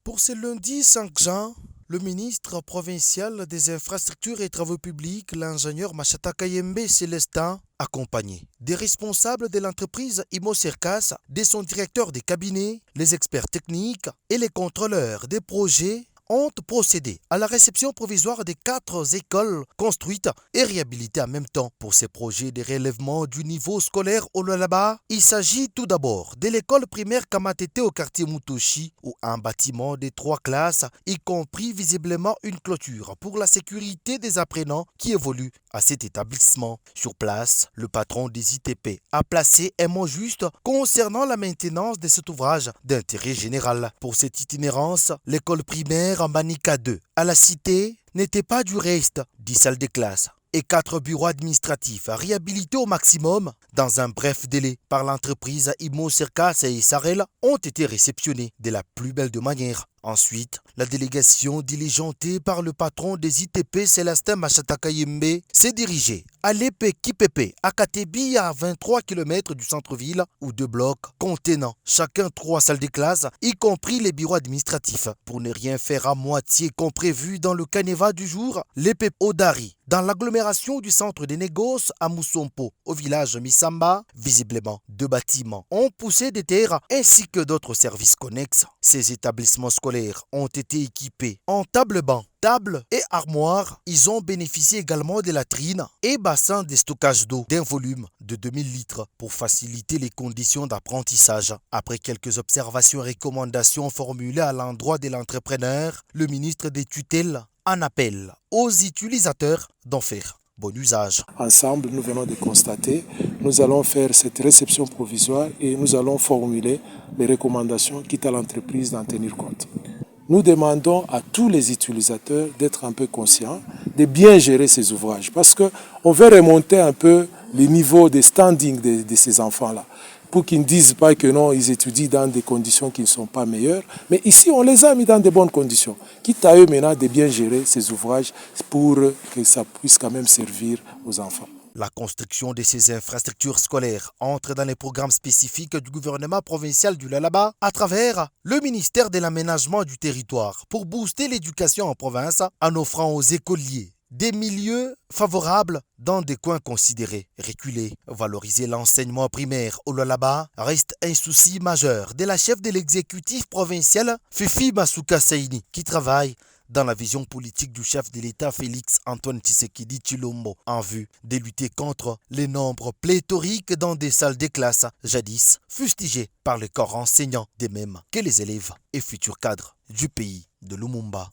Pour ce lundi 5 juin, le ministre provincial des Infrastructures et Travaux publics, l'ingénieur Machata Kayembe Célestin, accompagné des responsables de l'entreprise Imo Cercas, de son directeur des cabinets, les experts techniques et les contrôleurs des projets, ont procédé à la réception provisoire des 4 écoles construites et réhabilitées en même temps. Pour ces projets de relèvement du niveau scolaire au Lualaba, il s'agit tout d'abord de l'école primaire Kamatete au quartier Mutoshi, où un bâtiment de 3 classes, y compris visiblement une clôture pour la sécurité des apprenants qui évoluent à cet établissement. Sur place, le patron des ITP a placé un mot juste concernant la maintenance de cet ouvrage d'intérêt général. Pour cette itinérance, l'école primaire en Manika 2 à la cité n'était pas du reste, 10 salles de classe et 4 bureaux administratifs réhabilités au maximum dans un bref délai par l'entreprise Imo Cercas et Sarel ont été réceptionnés de la plus belle de manières. Ensuite, la délégation diligentée par le patron des ITP Célestin Machata Kayembe s'est dirigée à l'EP Kipepe à Katebi à 23 km du centre-ville où 2 blocs contenant chacun 3 salles de classe, y compris les bureaux administratifs. Pour ne rien faire à moitié comme prévu dans le canevas du jour, l'EP Odari, dans l'agglomération du centre des négoces à Moussompo, au village Misamba, visiblement 2 bâtiments ont poussé des terres ainsi que d'autres services connexes. Ces établissements scolaires ont été équipés en table-banc, table et armoire. Ils ont bénéficié également de latrines et bassins de stockage d'eau d'un volume de 2000 litres pour faciliter les conditions d'apprentissage. Après quelques observations et recommandations formulées à l'endroit de l'entrepreneur, le ministre des tutelles en appelle aux utilisateurs d'en faire bon usage. Ensemble, nous venons de constater, nous allons faire cette réception provisoire et nous allons formuler les recommandations quitte à l'entreprise d'en tenir compte. Nous demandons à tous les utilisateurs d'être un peu conscients, de bien gérer ces ouvrages parce qu'on veut remonter un peu le niveau de standing de ces enfants-là pour qu'ils ne disent pas que non, ils étudient dans des conditions qui ne sont pas meilleures. Mais ici, on les a mis dans de bonnes conditions. Quitte à eux maintenant de bien gérer ces ouvrages pour que ça puisse quand même servir aux enfants. La construction de ces infrastructures scolaires entre dans les programmes spécifiques du gouvernement provincial du Lualaba à travers le ministère de l'Aménagement du territoire pour booster l'éducation en province en offrant aux écoliers des milieux favorables dans des coins considérés reculés. Valoriser l'enseignement primaire au Lualaba reste un souci majeur de la chef de l'exécutif provincial, Fifi Masuka Seini, qui travaille dans la vision politique du chef de l'État Félix Antoine Tshisekedi Tshilombo en vue de lutter contre les nombres pléthoriques dans des salles de classe jadis fustigées par le corps enseignant, de même que les élèves et futurs cadres du pays de Lumumba.